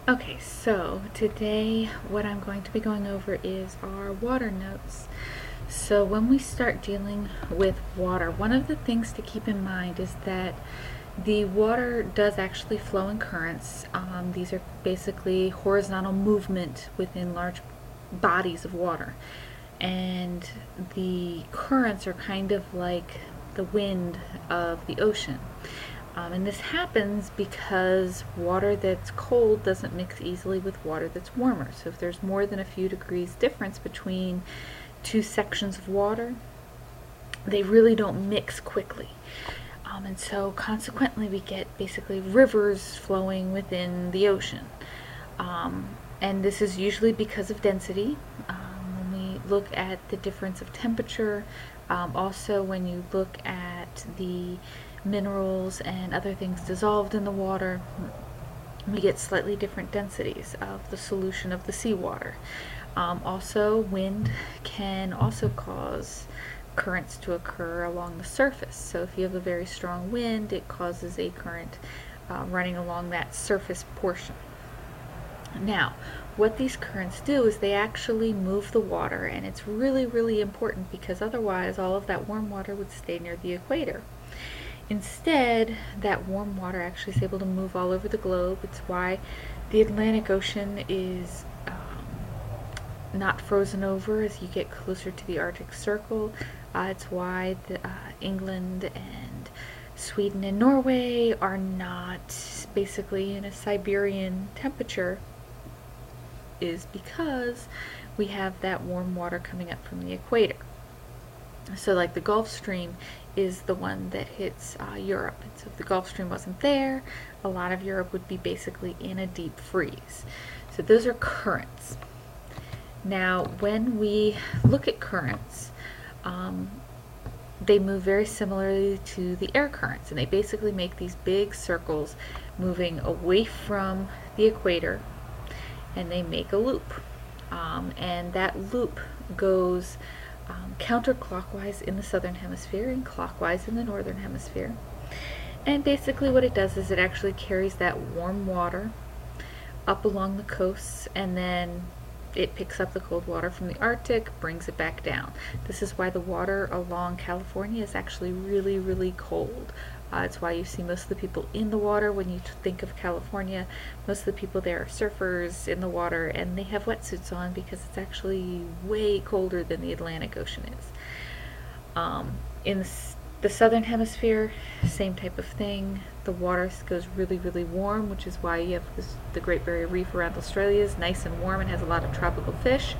Okay, so today what I'm going to be going over is our water notes. So when we start dealing with water, one of the things to keep in mind is that the water does actually flow in currents. These are basically horizontal movement within large bodies of water. And the currents are kind of like the wind of the ocean. And this happens because water that's cold doesn't mix easily with water that's warmer. So if there's more than a few degrees difference between two sections of water, they really don't mix quickly. And so consequently we get basically rivers flowing within the ocean. And this is usually because of density. When we look at the difference of temperature, also when you look at the minerals and other things dissolved in the water, we get slightly different densities of the solution of the seawater. Also, wind can also cause currents to occur along the surface. So if you have a very strong wind, it causes a current running along that surface portion. Now, what these currents do is they actually move the water, and it's really, really important because otherwise all of that warm water would stay near the equator. Instead, that warm water actually is able to move all over the globe. It's why the Atlantic Ocean is not frozen over as you get closer to the Arctic Circle. It's why England and Sweden and Norway are not basically in a Siberian temperature, is because we have that warm water coming up from the equator. So like the Gulf Stream is the one that hits Europe. And so if the Gulf Stream wasn't there, a lot of Europe would be basically in a deep freeze. So those are currents. Now, when we look at currents, they move very similarly to the air currents, and they basically make these big circles moving away from the equator, and they make a loop. And that loop goes counterclockwise in the southern hemisphere and clockwise in the northern hemisphere. And basically what it does is it actually carries that warm water up along the coasts, and then it picks up the cold water from the Arctic, brings it back down. This is why the water along California is actually really, really cold. It's why you see most of the people in the water when you think of California. Most of the people there are surfers in the water, and they have wetsuits on because it's actually way colder than the Atlantic Ocean is. In the southern hemisphere, same type of thing. The water goes really, really warm, which is why you have the Great Barrier Reef around Australia is nice and warm and has a lot of tropical fish.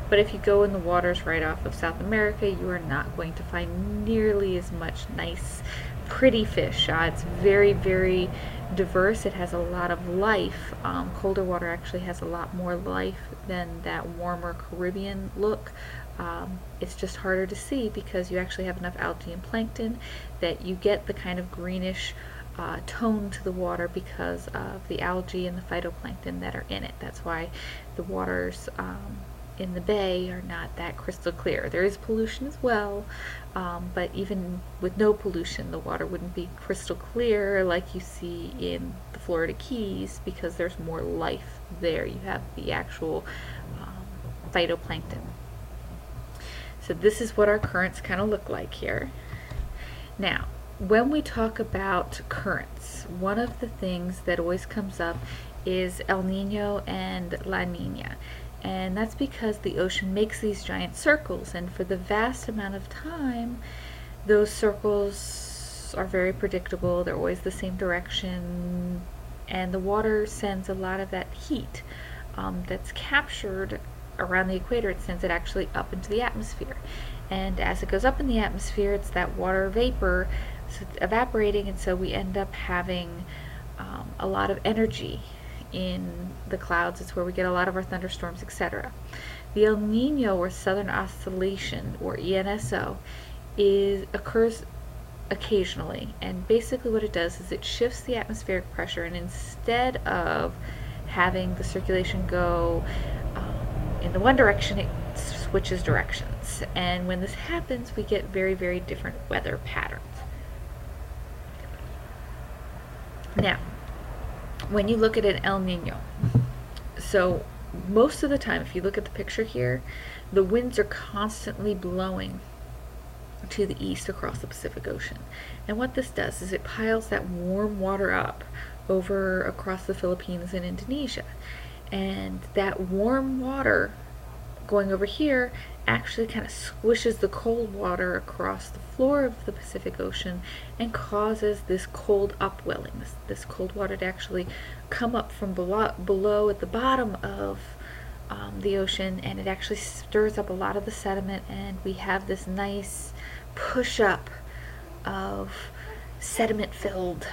But if you go in the waters right off of South America, you are not going to find nearly as much nice, pretty fish. It's very, very diverse. It has a lot of life. Colder water actually has a lot more life than that warmer Caribbean look. It's just harder to see because you actually have enough algae and plankton that you get the kind of greenish tone to the water because of the algae and the phytoplankton that are in it. That's why the waters in the bay are not that crystal clear. There is pollution as well, but even with no pollution, the water wouldn't be crystal clear like you see in the Florida Keys because there's more life there. You have the actual phytoplankton. So this is what our currents kind of look like here. Now, when we talk about currents, one of the things that always comes up is El Nino and La Nina. And that's because the ocean makes these giant circles, and for the vast amount of time, those circles are very predictable. They're always the same direction, and the water sends a lot of that heat that's captured around the equator. It sends it actually up into the atmosphere, and as it goes up in the atmosphere, it's that water vapor evaporating, and so we end up having a lot of energy in the clouds. It's where we get a lot of our thunderstorms, etc. The El Nino, or Southern Oscillation, or ENSO, occurs occasionally, and basically what it does is it shifts the atmospheric pressure, and instead of having the circulation go in the one direction, it switches directions. And when this happens, we get very, very different weather patterns. Now, when you look at an El Nino, So most of the time, if you look at the picture here, the winds are constantly blowing to the east across the Pacific Ocean. And what this does is it piles that warm water up over across the Philippines and Indonesia. And that warm water going over here actually kind of squishes the cold water across the floor of the Pacific Ocean and causes this cold upwelling, this cold water to actually come up from below at the bottom of the ocean, and it actually stirs up a lot of the sediment, and we have this nice push up of sediment filled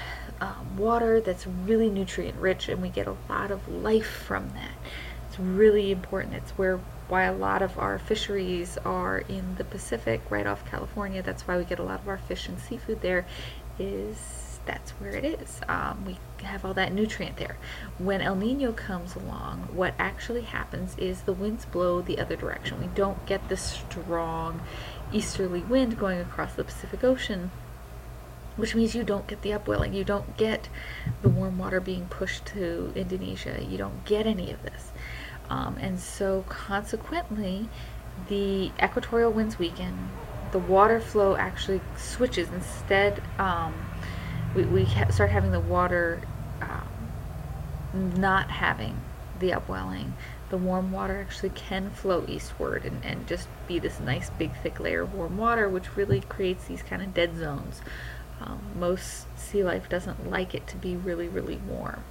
water that's really nutrient rich, and we get a lot of life from that. It's really important. It's why a lot of our fisheries are in the Pacific, right off California. That's why we get a lot of our fish and seafood there. That's where it is. We have all that nutrient there. When El Nino comes along, what actually happens is the winds blow the other direction. We don't get this strong easterly wind going across the Pacific Ocean, which means you don't get the upwelling. You don't get the warm water being pushed to Indonesia. You don't get any of this. And so consequently, the equatorial winds weaken. The water flow actually switches. Instead, we start having the water not having the upwelling. The warm water actually can flow eastward and just be this nice big thick layer of warm water, which really creates these kind of dead zones. Most sea life doesn't like it to be really, really warm.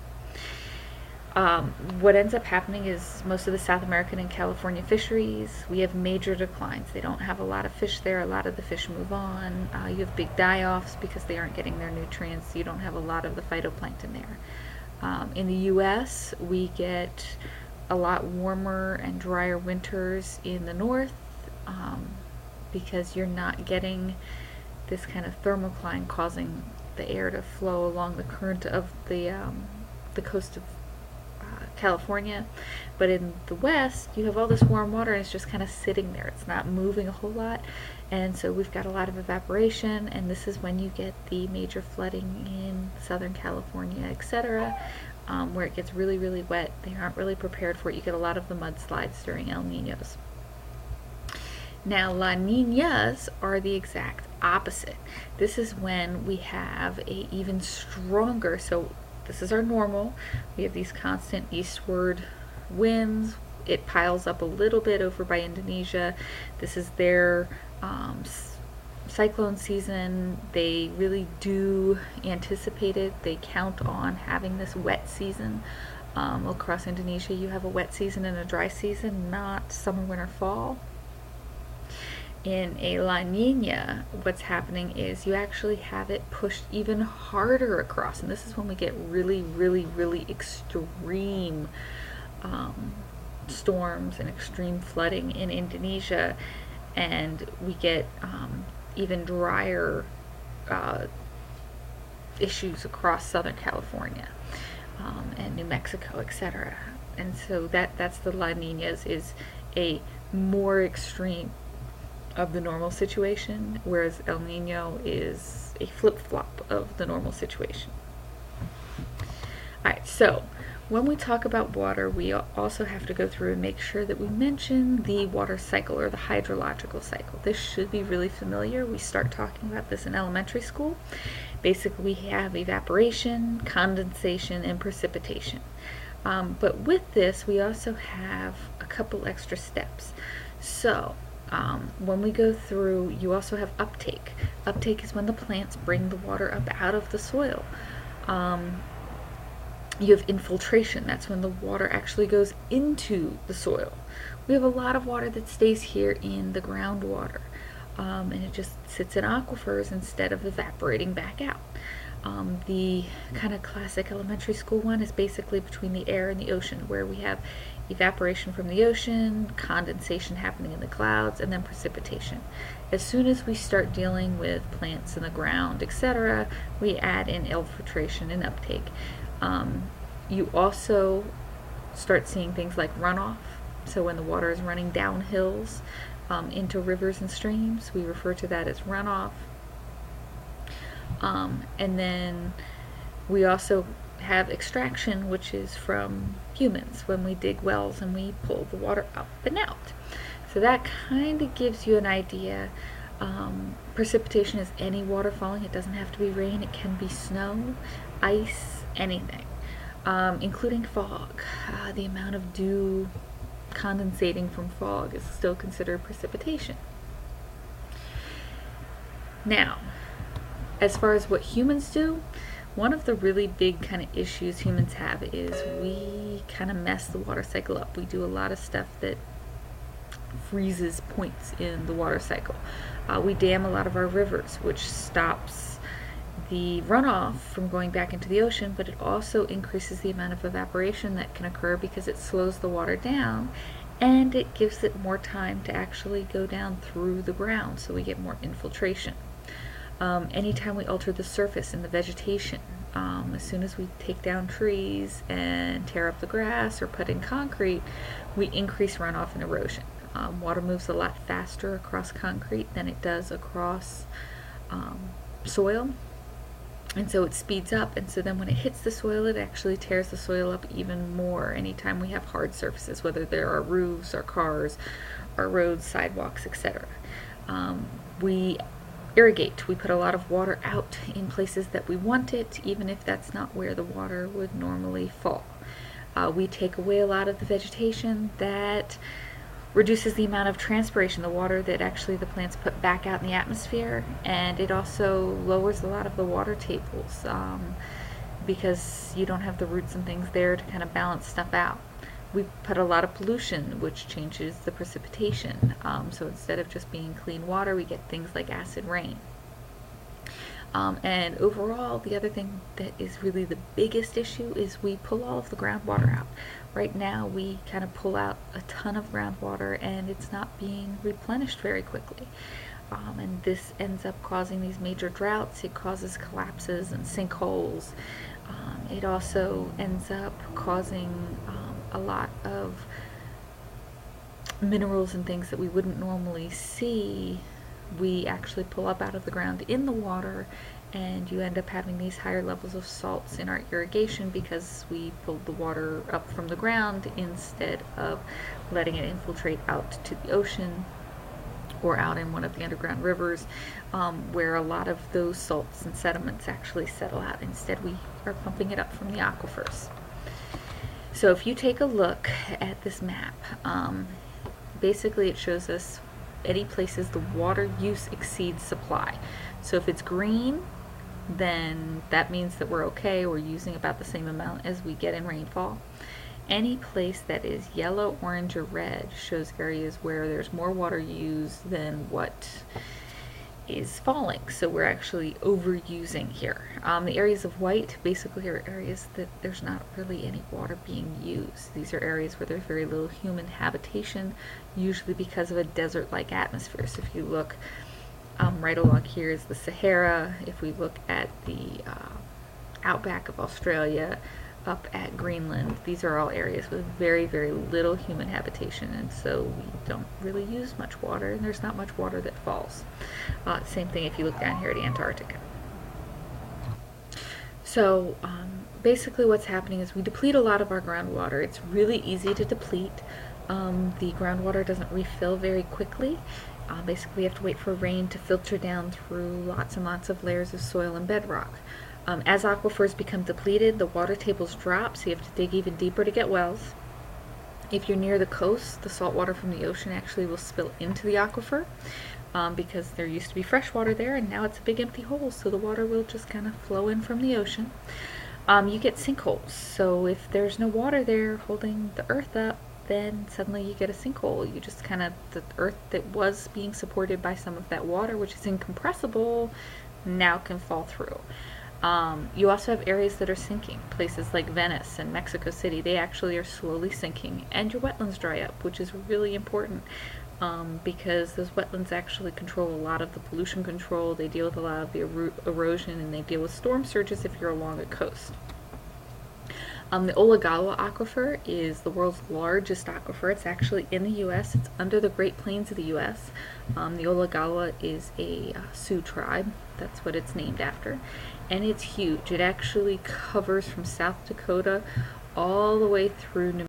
What ends up happening is most of the South American and California fisheries, we have major declines. They don't have a lot of fish there. A lot of the fish move on. You have big die-offs because they aren't getting their nutrients. You don't have a lot of the phytoplankton there. In the U.S., we get a lot warmer and drier winters in the north because you're not getting this kind of thermocline causing the air to flow along the current of the coast of California. But in the west, you have all this warm water and it's just kind of sitting there. It's not moving a whole lot, and so we've got a lot of evaporation, and this is when you get the major flooding in Southern California, etc., where it gets really, really wet. They aren't really prepared for it. You get a lot of the mudslides during El Ninos. Now, La Niñas are the exact opposite. This is when we have a even stronger, so this is our normal. We have these constant eastward winds. It piles up a little bit over by Indonesia. This is their cyclone season. They really do anticipate it. They count on having this wet season. Across Indonesia, you have a wet season and a dry season, not summer, winter, fall. In a La Nina, what's happening is you actually have it pushed even harder across, and this is when we get really, really, really extreme storms and extreme flooding in Indonesia, and we get even drier issues across Southern California and New Mexico, etc. And so that's the La Ninas, is a more extreme of the normal situation, whereas El Nino is a flip-flop of the normal situation. Alright, so when we talk about water, we also have to go through and make sure that we mention the water cycle, or the hydrological cycle. This should be really familiar. We start talking about this in elementary school. Basically, we have evaporation, condensation, and precipitation. But with this, we also have a couple extra steps. So when we go through, you also have uptake. Uptake is when the plants bring the water up out of the soil. You have infiltration. That's when the water actually goes into the soil. We have a lot of water that stays here in the groundwater, and it just sits in aquifers instead of evaporating back out. The kind of classic elementary school one is basically between the air and the ocean, where we have evaporation from the ocean, condensation happening in the clouds, and then precipitation. As soon as we start dealing with plants in the ground, etc., we add in infiltration and uptake. You also start seeing things like runoff. So when the water is running down hills into rivers and streams, we refer to that as runoff. And then we also have extraction, which is from humans when we dig wells and we pull the water up and out. So that kind of gives you an idea. Precipitation is any water falling. It doesn't have to be rain. It can be snow, ice, anything, including fog. The amount of dew condensating from fog is still considered precipitation. Now, as far as what humans do, one of the really big kind of issues humans have is we kind of mess the water cycle up. We do a lot of stuff that freezes points in the water cycle. We dam a lot of our rivers, which stops the runoff from going back into the ocean, but it also increases the amount of evaporation that can occur because it slows the water down and it gives it more time to actually go down through the ground, so we get more infiltration. Anytime we alter the surface in the vegetation, as soon as we take down trees and tear up the grass or put in concrete, we increase runoff and erosion. Water moves a lot faster across concrete than it does across soil, and so it speeds up, and so then when it hits the soil, it actually tears the soil up even more anytime we have hard surfaces, whether there are roofs or cars or roads, sidewalks, etc. We irrigate. We put a lot of water out in places that we want it, even if that's not where the water would normally fall. We take away a lot of the vegetation. That reduces the amount of transpiration, the water that actually the plants put back out in the atmosphere, and it also lowers a lot of the water tables because you don't have the roots and things there to kind of balance stuff out. We put a lot of pollution, which changes the precipitation. So instead of just being clean water, we get things like acid rain. And overall, the other thing that is really the biggest issue is we pull all of the groundwater out. Right now, we kind of pull out a ton of groundwater and it's not being replenished very quickly. And this ends up causing these major droughts. It causes collapses and sinkholes. It also ends up causing a lot of minerals and things that we wouldn't normally see. We actually pull up out of the ground in the water, and you end up having these higher levels of salts in our irrigation because we pulled the water up from the ground instead of letting it infiltrate out to the ocean or out in one of the underground rivers, where a lot of those salts and sediments actually settle out. Instead, we are pumping it up from the aquifers. So if you take a look at this map, basically it shows us any places the water use exceeds supply. So if it's green, then that means that we're okay, we're using about the same amount as we get in rainfall. Any place that is yellow, orange, or red shows areas where there's more water used than what is falling. So we're actually overusing here. The areas of white basically are areas that there's not really any water being used. These are areas where there's very little human habitation, usually because of a desert-like atmosphere. So if you look right along here is the Sahara. If we look at the outback of Australia, up at Greenland, these are all areas with very, very little human habitation, and so we don't really use much water, and there's not much water that falls. Same thing if you look down here at Antarctica. So basically what's happening is we deplete a lot of our groundwater. It's really easy to deplete. The groundwater doesn't refill very quickly. Basically we have to wait for rain to filter down through lots and lots of layers of soil and bedrock. As aquifers become depleted, the water tables drop, so you have to dig even deeper to get wells. If you're near the coast, the salt water from the ocean actually will spill into the aquifer because there used to be fresh water there, and now it's a big empty hole, so the water will just kind of flow in from the ocean. You get sinkholes, so if there's no water there holding the earth up, then suddenly you get a sinkhole. You just kind of, the earth that was being supported by some of that water, which is incompressible, now can fall through. You also have areas that are sinking. Places like Venice and Mexico City, they actually are slowly sinking, and your wetlands dry up, which is really important because those wetlands actually control a lot of the pollution control. They deal with a lot of the erosion, and they deal with storm surges if you're along a coast. The Olagawa Aquifer is the world's largest aquifer. It's actually in the U.S. It's under the Great Plains of the U.S. The Olagawa is a Sioux tribe. That's what it's named after. and it's huge. It actually covers from South Dakota all the way through New